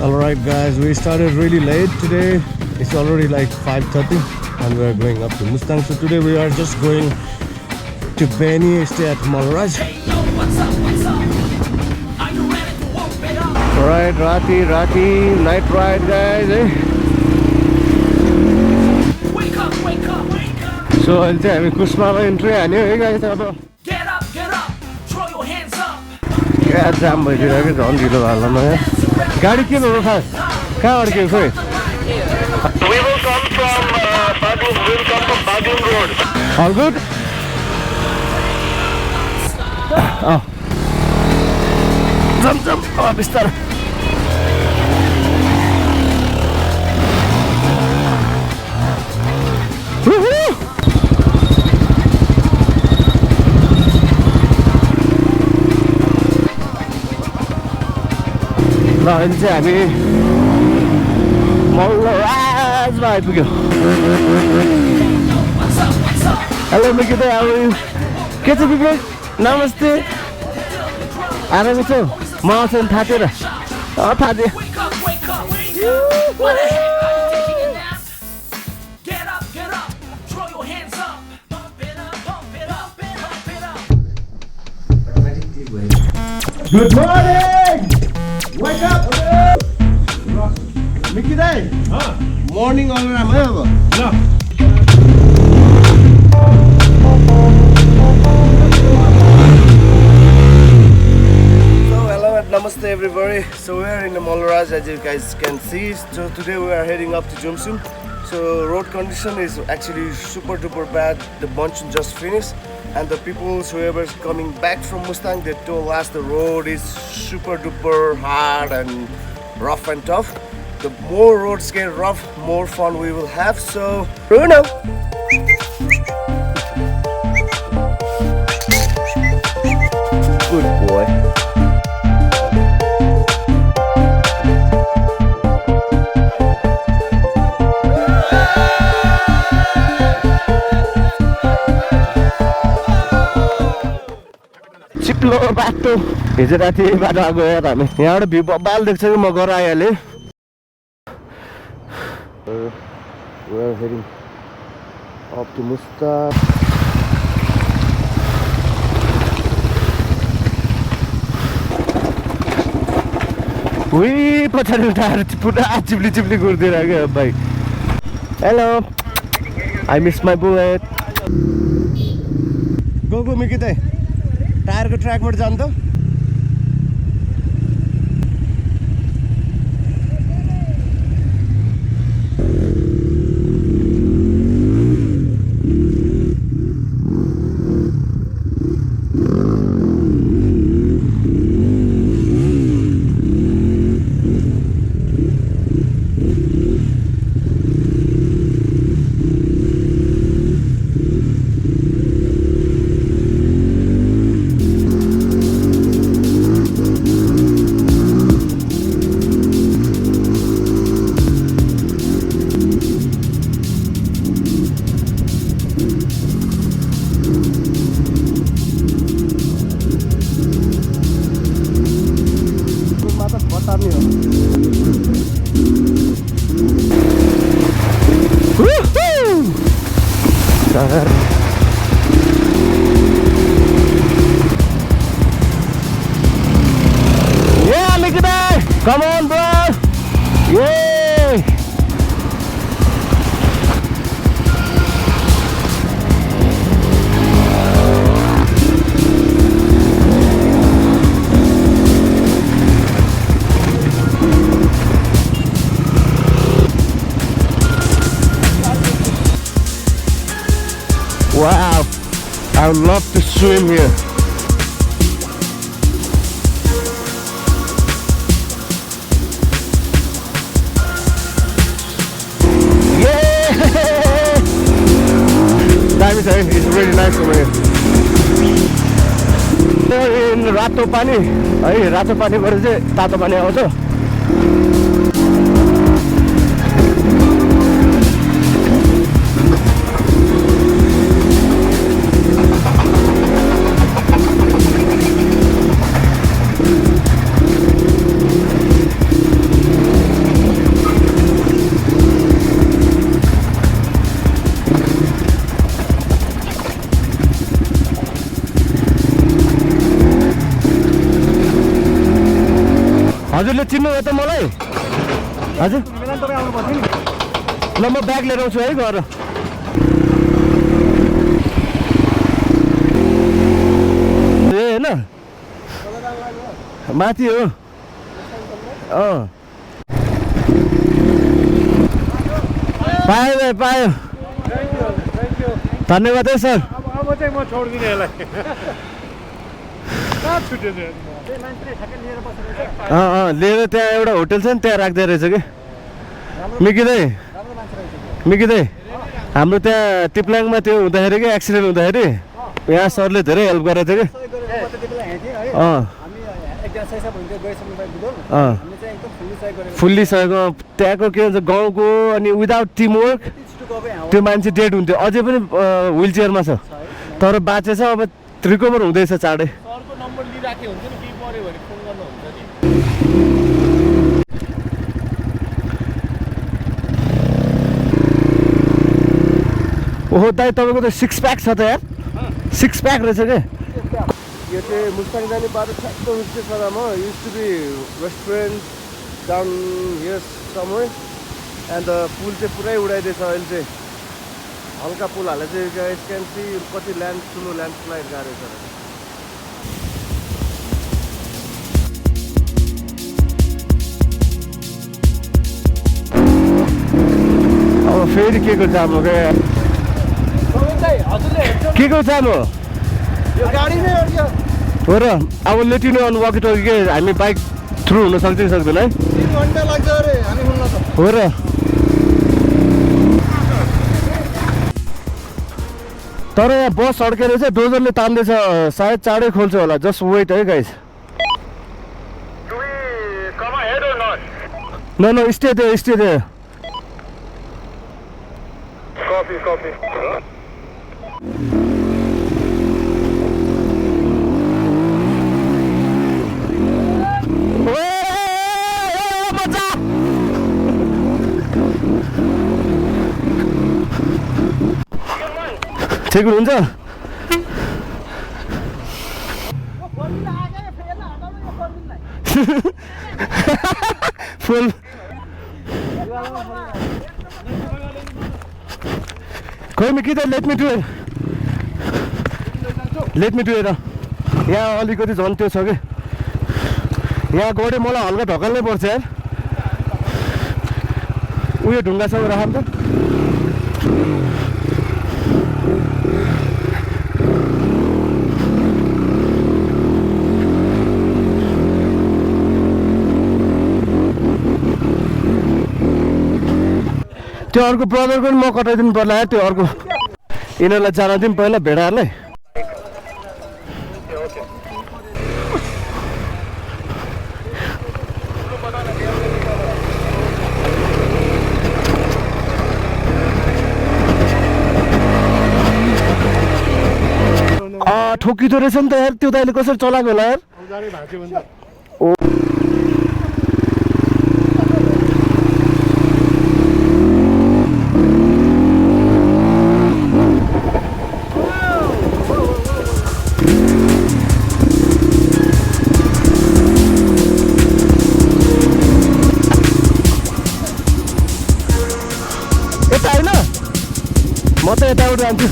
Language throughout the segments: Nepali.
Alright guys, we started really late today. It's already like 5:30 and we're going up to Mustang. So today we are just going to Benny, stay at Malraj. Alright, Rati, night ride guys. So I'll tell you, Kusma entry guys. Get up, throw your hands up. क्या जाम भइदिरहेको झन् ढिलो हाल्नमा गाडी के हो खास कहाँबाट के खोइ We will come from Badung Road. All good? जम बिस्तार ल अहिले चाहिँ हामी मल्लराजमा आइपुग्यो हेलो मिकिता अब के छ विवेक नमस्ते आरामै छौ म आउँछु नि थाटेर Thate Good morning! Wake up! Mickey Day! Morning alarm है अब ल Namaste everybody. So we are in the Malraj as you guys can see. So today we are heading up to Jumsum. So road condition is actually super duper bad. The monsoon just finished and the people whoever's coming back from Mustang, they told us the road is super duper hard and rough and tough. The more roads get rough, more fun we will have. So Bruno, good boy. चिप्लो बाटो हिजो राति बाटो गयो हामी यहाँबाट भ्यू बबाल देख्छ कि म गएर आइहालेँ We are heading up to Mustang. Wih, पछाडि उठाएर पुरा चिप्ली चिप्ली गरिदिइरहेको भाइ hello I miss my bullet. गो मिकिता टायरको ट्र्याकबाट जानु त Yeah, Mickey Day! Come on, bro! Yay! Wow! I would love to swim here. It's really nice over here. In रातो पानी है रातो पानीबाट चाहिँ तातो पानी आउँछ अहिले चिन्नुभयो त मलाई हजुर ल म ब्याग लिएर आउँछु है घर ए होइन माथि हो पायो भाइ पायो धन्यवाद है सर अब चाहिँ म छोड्दिनँ यसलाई कहाँ छुट्यो लिएर त्यहाँ एउटा होटल छ नि त्यहाँ राख्दै रहेछ कि मिकिँदै हाम्रो त्यहाँ टिप्लाङमा त्यो हुँदाखेरि कि एक्सिडेन्ट हुँदाखेरि यहाँ सरले धेरै हेल्प गरेको थियो कि फुल्ली सकेको त्यहाँको के भन्छ गाउँको अनि विदाउट टिमवर्क त्यो मान्छे डेड हुन्थ्यो अझै पनि व्हिल चेयरमा छ तर बाँचेछ अब रिकभर हुँदैछ चाँडै ओहो दाइ तपाईँको त 6 प्याक छ त यार 6 प्याक रहेछ क्या यो चाहिँ मुस्ताङ जाने बाटो ठ्याक्क रुच्चे सरामा used to be restaurant down here somewhere and पुल चाहिँ पुरै उडाइदिएछ अहिले चाहिँ हल्का पुल हालेर चाहिँ गाइस क्यान सी कति ठुलो ल्यान्डस्लाइड गएको रहेछ अब फेरि के को जाम हो क्या के को जाम हो यो गाडी नै अड्क्यो हो र अब लेट यु नो अन वकी टकी के हामी बाइक थ्रु हुन सक्छ कि सक्दैन है 3 घण्टा लाग्छ अरे हामी हुन्न त हो र तर यहाँ बस अड्केर चाहिँ डोजरले तान्दैछ सायद चाँडै खोल्छ होला जस्ट वेट है गाइस न स्टे there Copy. ठिक हुन्छ फुल खोइ म कि त लेट मी डु इट यहाँ अलिकति झन् त्यो छ कि यहाँ गएर मलाई हल्का ढकाल्नै पर्छ यार उयो ढुङ्गासँग राखौँ त त्यो अर्को ब्रदरको पनि म कटाइदिनु पर्ला यार त्यो अर्को यिनीहरूलाई जान दिउँ पहिला भेडाहरूलाई ठोकिँदो रहेछ नि त यार त्यो त अहिले कसरी चलाएको होला यार यता होइन म त यताबाट जान्छु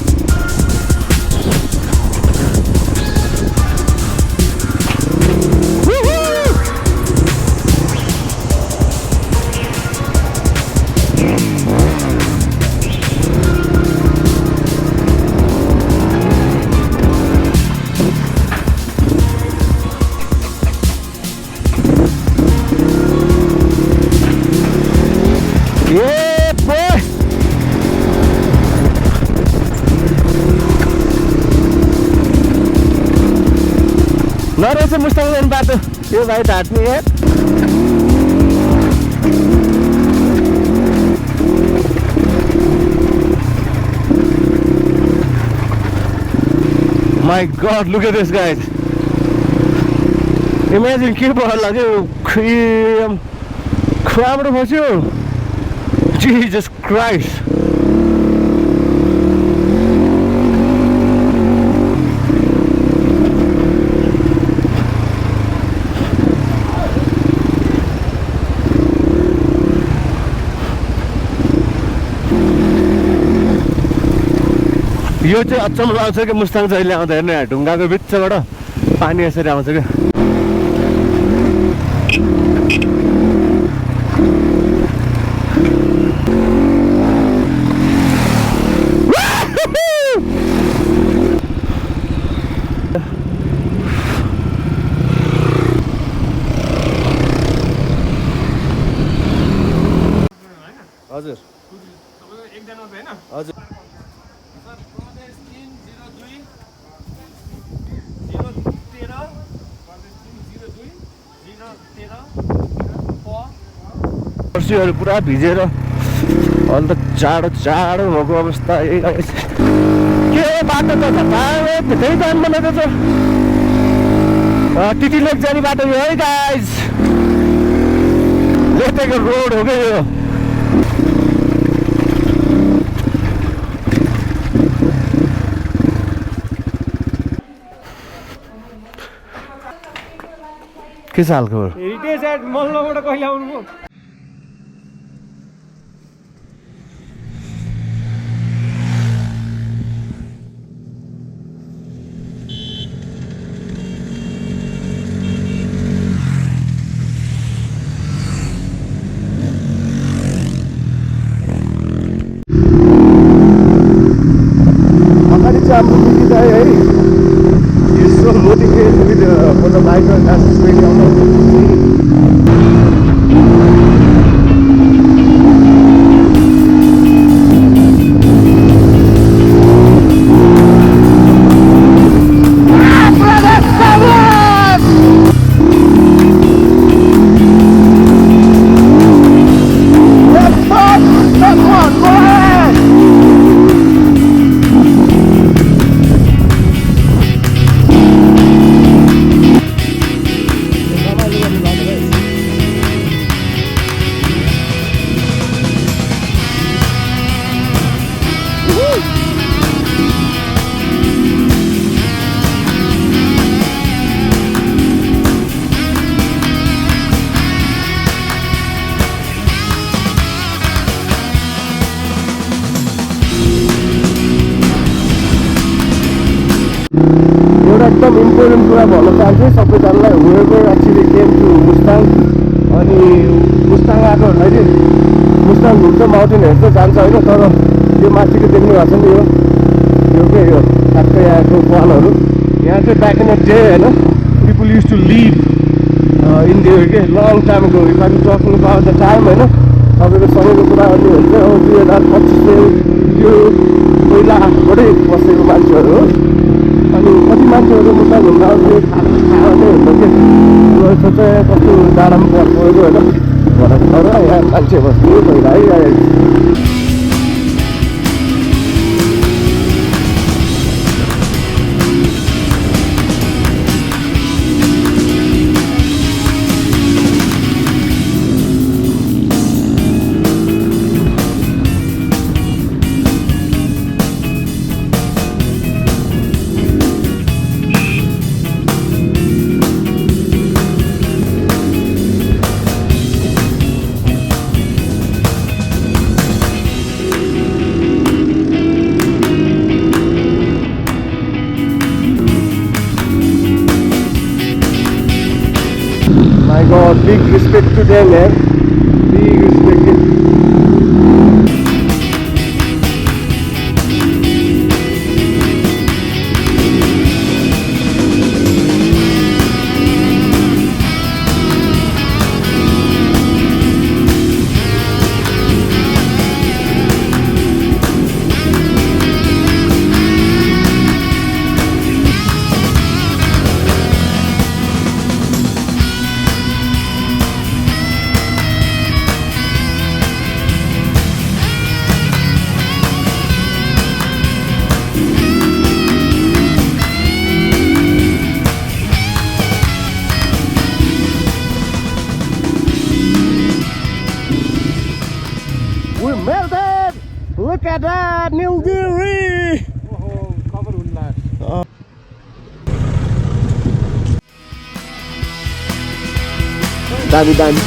नरहेछ मुस्ताङ जाने बाटो यो भाइ ढाट्ने यार My God, look at this guys. Imagine के भयो होला के कहाँबाट फस्यो Jesus Christ. यो चाहिँ अचम्म आउँछ कि मुस्ताङ जहिले आउँदा हेर्नु ढुङ्गाको बिचबाट पानी यसरी आउँछ क्या हजुर हजुर पर्सीहरू पुरा भिजेर अहिले त जाडो जाडो भएको अवस्था यही रहेछ के बाटो त धेरै टाइम बनाएको छ टिटी लेक जाने बाटो यो है गाइज लेटेको रोड हो क्या यो के छ हालखबर हेरिटेज एट मल्लबाट कहिले आउनुभयो अगाडि चाहिँ हाम्रो मिटी दाइ है यसो motivate with for the biker एउटा एकदम इम्पोर्टेन्ट कुरा भन्न चाहन्छु सबैजनालाई whoever actually came to Mustang अनि मुस्ताङ आएकोहरूलाई मुस्ताङ घुम्छ माउन्टेनहरू त जान्छ होइन तर यो माथिको देख्नु भएको छ नि यो के यो ठ्याक्कै यहाँको वालहरू यहाँ चाहिँ ब्याक इन द डे होइन people used to live in there के long time go if I'm talking about the time होइन तपाईँको समयको कुरा गर्ने हो भने चाहिँ 2025 यो पहिलाबाटै बसेको मान्छेहरू हो अनि कति मान्छेहरू मुस्ताङ घुम्न आउने खाना खाने हुन्छ कि चाहिँ कस्तो डाँडामा परेको होइन भनेर तर यहाँ मान्छे बस्ने पहिला है My God, big respect to them, man. Big respect. We made it! Look at that, Nilgiri! ओहो खबर हुन्ला Dami, dami.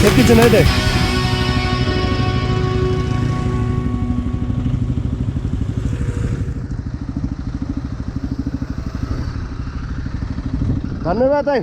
एकैछिन है त धन्यवाद है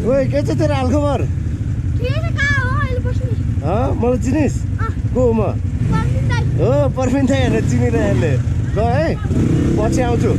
ओए के छ तेरो हालखबर मलाई चिनिस् को म हो पर्मिन दाइ हेरेर चिनिरहेले ल है पछि आउँछु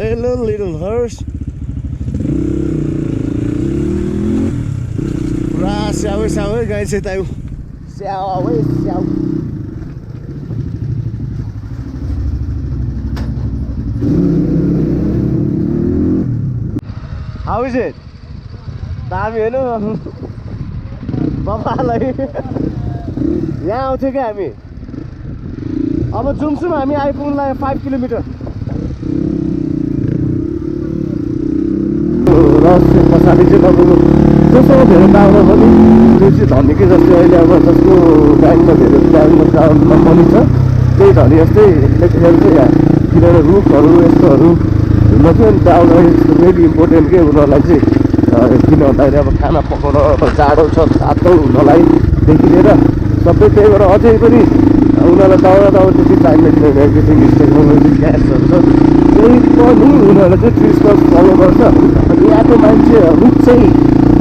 Hello, little horse. Ra sao ấy ngay xe tao. Sao ấy sao. How is it? Tạm biệt nữa. बाबालाई यहाँ आउँथ्यो क्या हामी अब जुमसुम हामी आइपुग्नुलाई 5 किलोमिटर रहस्य पछाडि चाहिँ तपाईँको जोसँग धेरै दाउरा पनि त्यो चाहिँ धनीकै जस्तै अहिले अब जसको ब्याङ्कमा धेरै ब्याङ्कमा काउन्टमा पनि छ त्यही धनी जस्तै लेखेर चाहिँ यहाँ किनेर रुखहरू यस्तोहरू हुन चाहिँ अनि दाउरा भेरी इम्पोर्टेन्ट के उनीहरूलाई चाहिँ किन भन्दाखेरि अब खाना पकाउन जाडो छ तातो हुनलाईदेखि लिएर सबै त्यही भएर अझै पनि उनीहरूलाई दाउरा त्यति चाहिँदैन छैन एभ्रिथिङ इज टेक्नोलोजी ग्यासहरू छ त्यही पनि उनीहरूले चाहिँ ट्रिसनल फलो गर्छ अनि यहाँको मान्छेहरू चाहिँ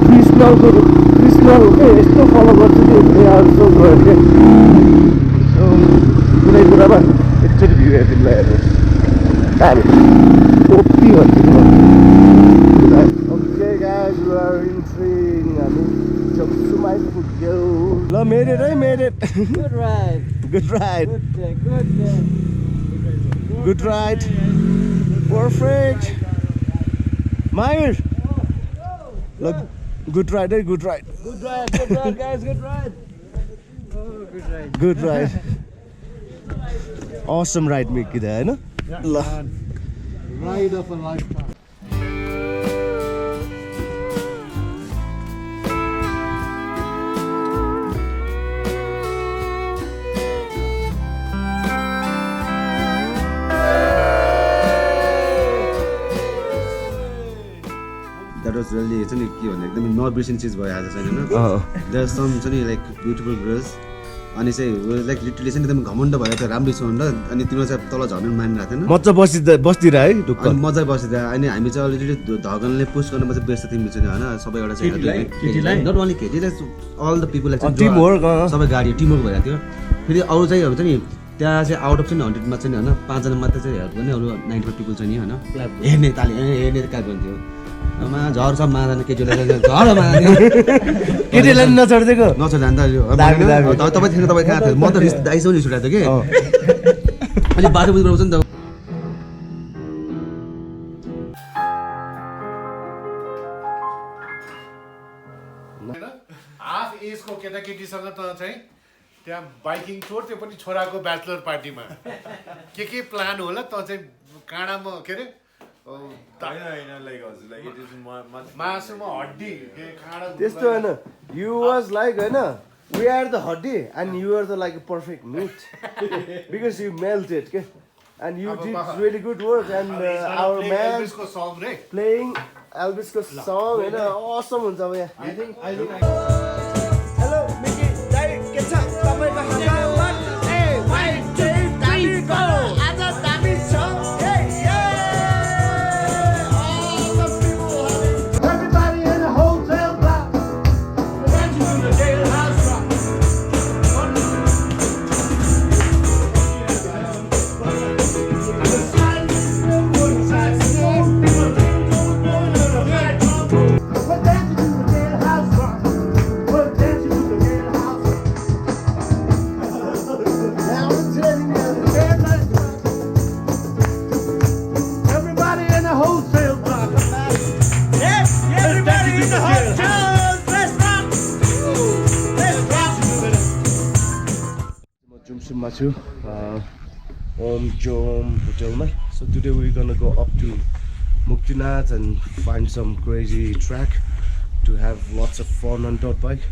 ट्रिसनल यस्तो फलो गर्छ कि यहाँहरू गयो के कुनै कुरामा एकचोटि भ्यू हेरिदिनुलाई हेर्नुहोस् दामी टोपी भन्छ Okay guys, we are entering Jomsum आइपुग्यो ल made it Good ride. good ride Good ride perfect Mahir look good ride Good ride, guys. Good ride. Oh, good ride. awesome ride Mickey da हैन ल Ride of a lifetime. That was really it's only के भन्ने एकदमै नबिर्सिने चिज भयो आज चाहिँ हैन देयर सम चाहिँ लाइक ब्युटिफुल गर्ल्स अनि चाहिँ लाइक लिटरली चाहिँ एकदम घमण्ड भयो त राम्रो छ भनेर अनि तिम्रो चाहिँ तल झर्न मानिरहेको थिएन मजा बस्दिरा है ढुक्क अनि मजा बसिदिरा अनि हामी चाहिँ अलरेडी धगनले पुश गर्न चाहिँ बेस्ट तिमी चाहिँ हैन सबै एउटा चाहिँ नट ओन्ली केटीलाई all the people like team work सबै गाडी टिम वर्क भइरहेको थियो फेरि अरू चाहिँ हुन्छ नि त्यहाँ चाहिँ आउट अफ चाहिँ 100 मा चाहिँ हैन 5 जना मात्र चाहिँ हेल्प गर्ने अरू 95 पिपल चाहिँ नि हैन हेर्ने ताली हेर्ने क्याप भन्थ्यो मा झर्छ मादैन केटीलाई झर मादैन केटीलाई नचढ्दैको नचढ्दा अन्त तपाईँ थिएन तपाईँ कहाँ थियो म त दाइसँग रिस उठाएको थिएँ कि अहिले बाटो बुझ्नु पर्छ नि त हाफ एजको केटाकेटीसँग त चाहिँ त्यहाँ बाइकिङ टुर त्यो पनि छोराको ब्याचलर पार्टीमा के प्लान होला त चाहिँ काँडामा के अरे मासुमा हड्डी त्यस्तो हैन यु वाज लाइक हैन We are the hottie and you are the like a perfect meat because you melted, okay? And you did really good work and our man एल्भिसको सङ रे playing Elvisको song and awesome हुन्छ अब यहाँ. I think Hello, Mickey. Hey, के छ तपाईको हालचाल? Hey, 1 2 3 go. आज दामी छ. Hey, yeah. All the people having Everybody in the hotel block. Dancing to the jailhouse rock. We're dancing to the jailhouse rock. We're dancing to the jailhouse rock. Now I'm telling you, the jailhouse rock. Everybody in the hotel block. Yes, everybody in the hotel. Let's rock. Let's rock. म जुमसुममा छु Om Jom होटलमा. So today we're gonna go up to Muktinath and find some crazy track to have lots of fun on dirt bike.